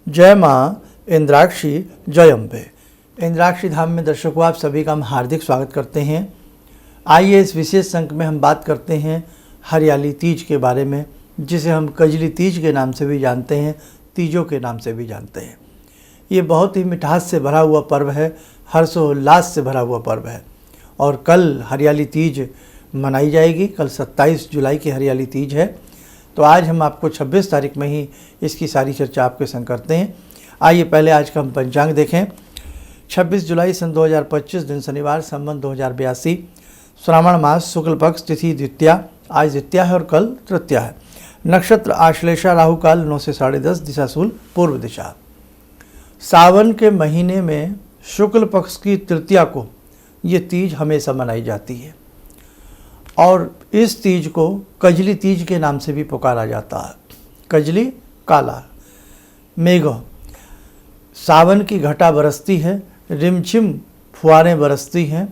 जय माँ इंद्राक्षी जय अम्बे। इंद्राक्षी धाम में दर्शकों आप सभी का हम हार्दिक स्वागत करते हैं। आइए इस विशेष अंक में हम बात करते हैं हरियाली तीज के बारे में, जिसे हम कजली तीज के नाम से भी जानते हैं, तीजों के नाम से भी जानते हैं। ये बहुत ही मिठास से भरा हुआ पर्व है, हर्षोल्लास से भरा हुआ पर्व है। और कल हरियाली तीज मनाई जाएगी। कल 27 जुलाई की हरियाली तीज है। तो आज हम आपको 26 तारीख में ही इसकी सारी चर्चा आपके संग करते हैं। आइए पहले आज का हम पंचांग देखें। 26 जुलाई सन 2025 दिन शनिवार, संवत 2082, श्रावण मास, शुक्ल पक्ष, तिथि द्वितीया। आज द्वितीया है और कल तृतीया है। नक्षत्र आश्लेषा, राहु काल 9 से 10:30, दिशा शूल पूर्व दिशा। सावन के महीने में शुक्ल पक्ष की तृतीया को ये तीज हमेशा मनाई जाती है और इस तीज को कजली तीज के नाम से भी पुकारा जाता है। कजली काला मेघ, सावन की घटा बरसती है, रिमझिम फुहारें बरसती हैं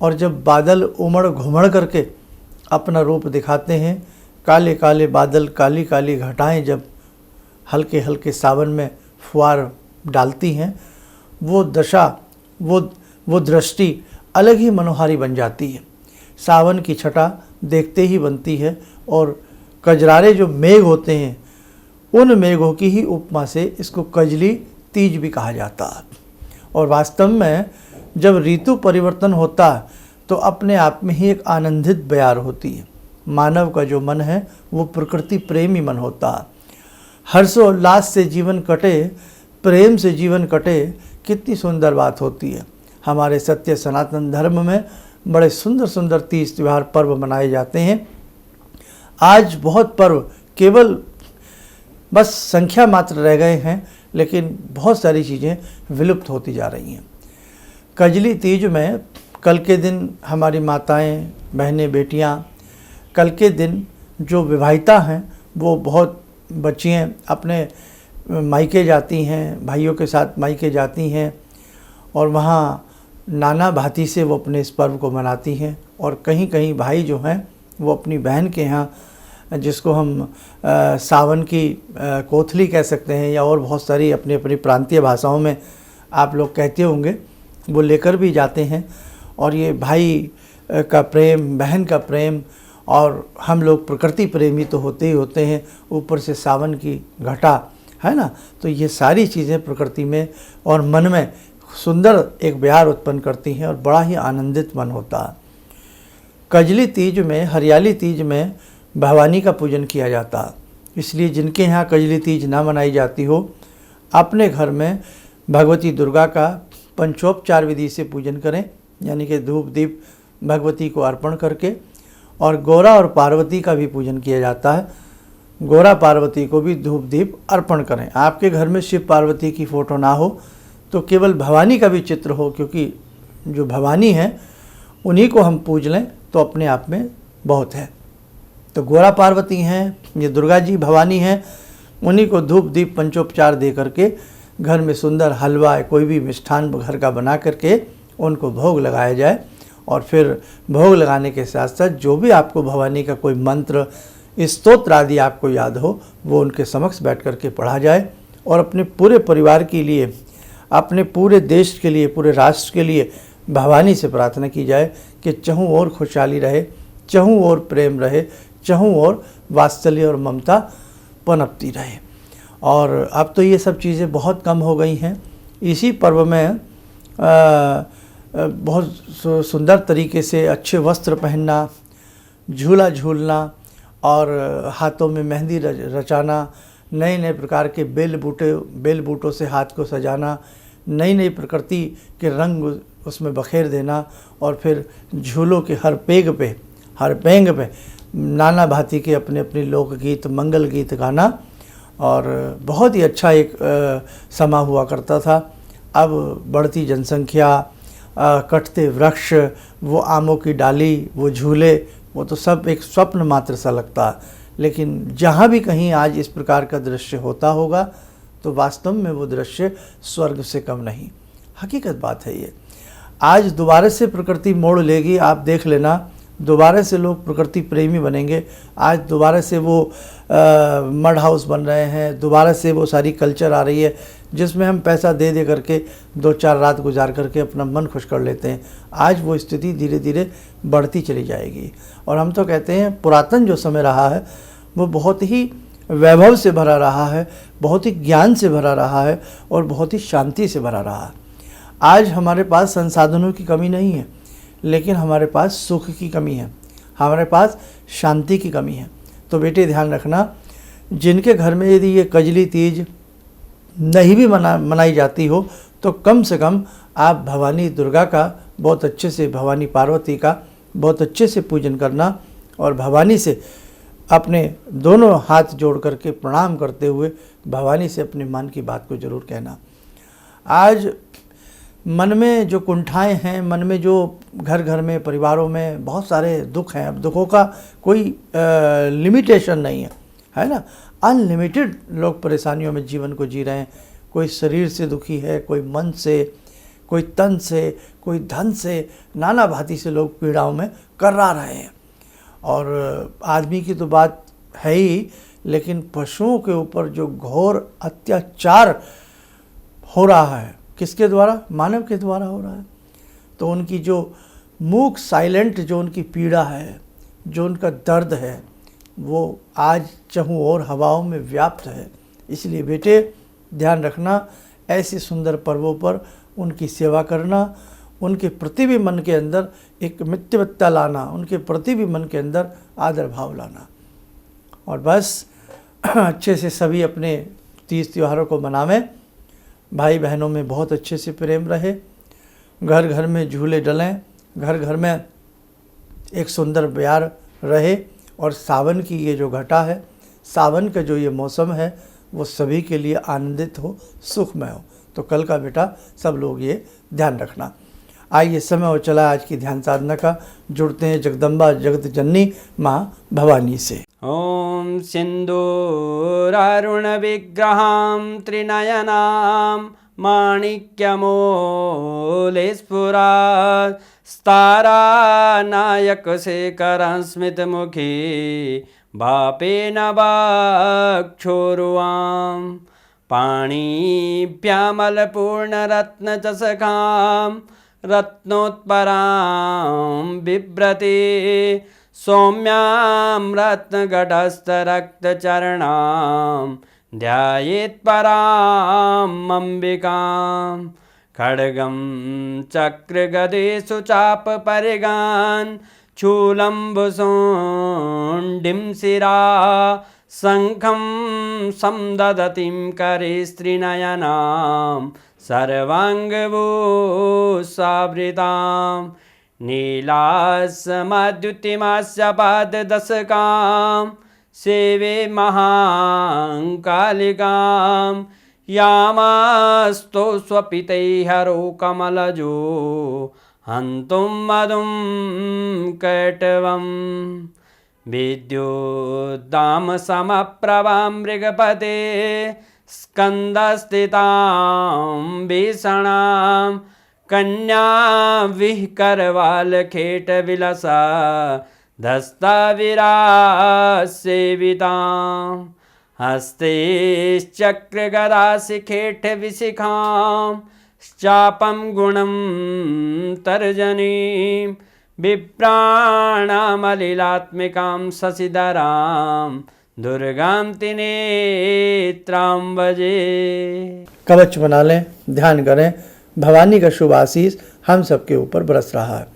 और जब बादल उमड़ घुमड़ करके अपना रूप दिखाते हैं, काले काले बादल, काली काली घटाएं जब हल्के हल्के सावन में फुहार डालती हैं, वो दशा, वो दृष्टि अलग ही मनोहारी बन जाती है। सावन की छटा देखते ही बनती है और कजरारे जो मेघ होते हैं, उन मेघों की ही उपमा से इसको कजली तीज भी कहा जाता है। और वास्तव में जब ऋतु परिवर्तन होता है तो अपने आप में ही एक आनंदित बयार होती है। मानव का जो मन है वो प्रकृति प्रेमी मन होता है। हर्षोल्लास से जीवन कटे, प्रेम से जीवन कटे, कितनी सुंदर बात होती है। हमारे सत्य सनातन धर्म में बड़े सुंदर सुंदर तीज त्यौहार पर्व मनाए जाते हैं। आज बहुत पर्व केवल बस संख्या मात्र रह गए हैं, लेकिन बहुत सारी चीज़ें विलुप्त होती जा रही हैं। कजली तीज में कल के दिन हमारी माताएं, बहनें, बेटियां, कल के दिन जो विवाहिता हैं वो बहुत बच्चियां अपने मायके जाती हैं, भाइयों के साथ मायके जाती हैं और वहाँ नाना भांति से वो अपने इस पर्व को मनाती हैं। और कहीं कहीं भाई जो हैं वो अपनी बहन के यहाँ, जिसको हम सावन की कोथली कह सकते हैं या और बहुत सारी अपनी अपनी प्रांतीय भाषाओं में आप लोग कहते होंगे, वो लेकर भी जाते हैं। और ये भाई का प्रेम, बहन का प्रेम, और हम लोग प्रकृति प्रेमी तो होते ही होते हैं, ऊपर से सावन की घटा है ना, तो ये सारी चीज़ें प्रकृति में और मन में सुंदर एक विहार उत्पन्न करती हैं और बड़ा ही आनंदित मन होता है। कजली तीज में, हरियाली तीज में भवानी का पूजन किया जाता है। इसलिए जिनके यहाँ कजली तीज ना मनाई जाती हो, अपने घर में भगवती दुर्गा का पंचोपचार विधि से पूजन करें, यानी कि धूप दीप भगवती को अर्पण करके। और गौरा और पार्वती का भी पूजन किया जाता है। गौरा पार्वती को भी धूप दीप अर्पण करें। आपके घर में शिव पार्वती की फ़ोटो ना हो तो केवल भवानी का भी चित्र हो, क्योंकि जो भवानी हैं उन्हीं को हम पूज लें तो अपने आप में बहुत है। तो गौरा पार्वती हैं, ये दुर्गा जी भवानी हैं, उन्हीं को धूप दीप पंचोपचार दे करके घर में सुंदर हलवा, कोई भी मिष्ठान घर का बना करके उनको भोग लगाया जाए। और फिर भोग लगाने के साथ साथ जो भी आपको भवानी का कोई मंत्र, स्तोत्र आदि आपको याद हो, वो उनके समक्ष बैठ करके पढ़ा जाए। और अपने पूरे परिवार के लिए, अपने पूरे देश के लिए, पूरे राष्ट्र के लिए भवानी से प्रार्थना की जाए कि चहूँ ओर खुशहाली रहे, चहूँ ओर प्रेम रहे, चहूँ ओर वात्सल्य और ममता पनपती रहे। और अब तो ये सब चीज़ें बहुत कम हो गई हैं। इसी पर्व में बहुत सुंदर तरीके से अच्छे वस्त्र पहनना, झूला झूलना और हाथों में मेहंदी रचाना, नए नए प्रकार के बेल बूटों से हाथ को सजाना, नई नई प्रकृति के रंग उसमें बखेर देना और फिर झूलों के हर पेंग पे नाना भांति के अपने अपने लोकगीत, मंगल गीत गाना। और बहुत ही अच्छा एक समा हुआ करता था। अब बढ़ती जनसंख्या, कटते वृक्ष, वो आमों की डाली, वो झूले, वो तो सब एक स्वप्न मात्र सा लगता है। लेकिन जहाँ भी कहीं आज इस प्रकार का दृश्य होता होगा तो वास्तव में वो दृश्य स्वर्ग से कम नहीं। हकीकत बात है ये। आज दोबारा से प्रकृति मोड़ लेगी। आप देख लेना, दोबारा से लोग प्रकृति प्रेमी बनेंगे। आज दोबारा से वो मड हाउस बन रहे हैं, दोबारा से वो सारी कल्चर आ रही है जिसमें हम पैसा दे दे करके 2-4 रात गुजार करके अपना मन खुश कर लेते हैं। आज वो स्थिति धीरे धीरे बढ़ती चली जाएगी। और हम तो कहते हैं पुरातन जो समय रहा है वो बहुत ही वैभव से भरा रहा है, बहुत ही ज्ञान से भरा रहा है और बहुत ही शांति से भरा रहा है। आज हमारे पास संसाधनों की कमी नहीं है, लेकिन हमारे पास सुख की कमी है, हमारे पास शांति की कमी है। तो बेटे ध्यान रखना, जिनके घर में यदि ये कजली तीज नहीं भी मनाई जाती हो तो कम से कम आप भवानी दुर्गा का बहुत अच्छे से, भवानी पार्वती का बहुत अच्छे से पूजन करना और भवानी से अपने दोनों हाथ जोड़ करके प्रणाम करते हुए भवानी से अपने मन की बात को ज़रूर कहना। आज मन में जो कुंठाएं हैं, मन में जो घर घर में परिवारों में बहुत सारे दुख हैं, अब दुखों का कोई लिमिटेशन नहीं है ना। अनलिमिटेड लोग परेशानियों में जीवन को जी रहे हैं। कोई शरीर से दुखी है, कोई मन से, कोई तन से, कोई धन से, नाना भांति से लोग पीड़ाओं में कर्रा रहे हैं। और आदमी की तो बात है ही, लेकिन पशुओं के ऊपर जो घोर अत्याचार हो रहा है, किसके द्वारा? मानव के द्वारा हो रहा है। तो उनकी जो मूक साइलेंट जो उनकी पीड़ा है, जो उनका दर्द है, वो आज चहुं ओर हवाओं में व्याप्त है। इसलिए बेटे ध्यान रखना, ऐसे सुंदर पर्वों पर उनकी सेवा करना, उनके प्रति भी मन के अंदर एक मित्रवत्ता लाना, उनके प्रति भी मन के अंदर आदर भाव लाना। और बस अच्छे से सभी अपने तीज त्योहारों को मनावें, भाई बहनों में बहुत अच्छे से प्रेम रहे, घर घर में झूले डलें, घर घर में एक सुंदर प्यार रहे। और सावन की ये जो घटा है, सावन का जो ये मौसम है, वो सभी के लिए आनंदित हो, सुखमय हो। तो कल का बेटा सब लोग ये ध्यान रखना। आइए समय हो चला आज की ध्यान साधना का। जुड़ते हैं जगदम्बा जगत जननी माँ भवानी से। ओम सिंदूरारुण विग्रहां त्रिनयनां माणिक्यमूले स्फुरात् स्तारानायकशेखरं स्मितमुखी बापेन वक्षोरुवां पाणिभ्यामलपूर्णरत्नचषकां रत्नोत्परां बिभ्रति सौम्यां रत्नघटस्थरक्तचरणां ध्यायेत्परां अम्बिकां खड्गं चक्रगदेषु चापपरिगान् शूलम्बुशोण्डिं शिरा शङ्खं संदधतीं करे स्त्रीनयनां सर्वाङ्गभूषावृतां नीलासमद्युतिमास्य पाददशकां सेवे महाकालिकां यामास्तो स्वपितैहरो कमलजो हन्तुं मधुं कैटवं विद्युद्दामसमप्रभां मृगपते स्कन्दस्थितां भीषणां कन्या विहकरवालखेटविलसा धस्ताविरासेवितां हस्तैश्चक्रगदाशिखेटविशिखां चापं गुणं तर्जनीं विप्राणामलिलात्मिकां शशिधरां दुर्गां त्रिनेत्रां भजे। कवच बना लें, ध्यान करें, भवानी का शुभ आशीष हम सबके ऊपर बरस रहा है।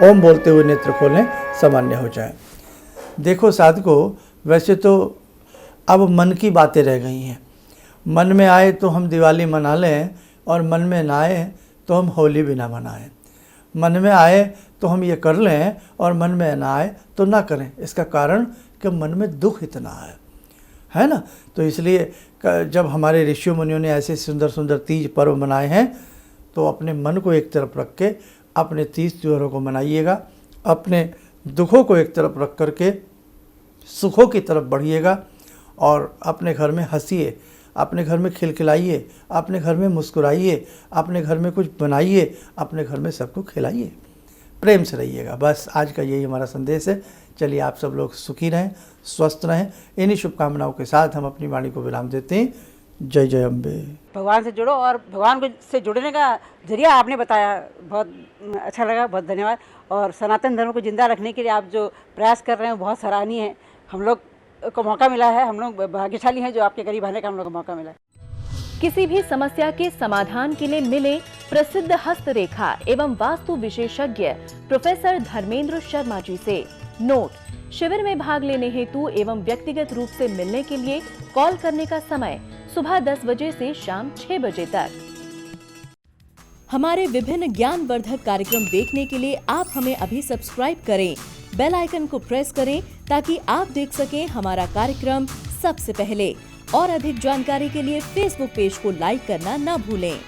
ओम बोलते हुए नेत्र खोलें, सामान्य हो जाए। देखो साधको, वैसे तो अब मन की बातें रह गई हैं। मन में आए तो हम दिवाली मना लें और मन में ना आए तो हम होली भी ना मनाएं। मन में आए तो हम ये कर लें और मन में ना आए तो ना करें। इसका कारण कि मन में दुख इतना है ना। तो इसलिए जब हमारे ऋषियों मुनियों ने ऐसे सुंदर सुंदर तीज पर्व मनाए हैं तो अपने मन को एक तरफ रख के अपने तीज त्योहारों को मनाइएगा, अपने दुखों को एक तरफ रख करके सुखों की तरफ बढ़िएगा और अपने घर में हंसिए, अपने घर में खिलखिलाइए, अपने घर में मुस्कुराइए, अपने घर में कुछ बनाइए, अपने घर में सबको खिलाइए, प्रेम से रहिएगा। बस आज का यही हमारा संदेश है। चलिए आप सब लोग सुखी रहें, स्वस्थ रहें। इन्हीं शुभकामनाओं के साथ हम अपनी वाणी को विराम देते हैं। जय जय अम्बे। भगवान से जुड़ो और भगवान को से जुड़ने का जरिया आपने बताया, बहुत अच्छा लगा, बहुत धन्यवाद। और सनातन धर्म को जिंदा रखने के लिए आप जो प्रयास कर रहे हैं वो बहुत सराहनीय है। हम लोग को मौका मिला है, हम लोग भाग्यशाली हैं जो आपके करीब आने का हम लोग को मौका मिला है। किसी भी समस्या के समाधान के लिए मिले प्रसिद्ध हस्तरेखा एवं वास्तु विशेषज्ञ प्रोफेसर धर्मेंद्र शर्मा जी से। नोट: शिविर में भाग लेने हेतु एवं व्यक्तिगत रूप से मिलने के लिए कॉल करने का समय सुबह 10 बजे से शाम 6 बजे तक। हमारे विभिन्न ज्ञानवर्धक कार्यक्रम देखने के लिए आप हमें अभी सब्सक्राइब करें, बेल आइकन को प्रेस करें ताकि आप देख सकें हमारा कार्यक्रम सबसे पहले। और अधिक जानकारी के लिए फेसबुक पेज को लाइक करना न भूलें।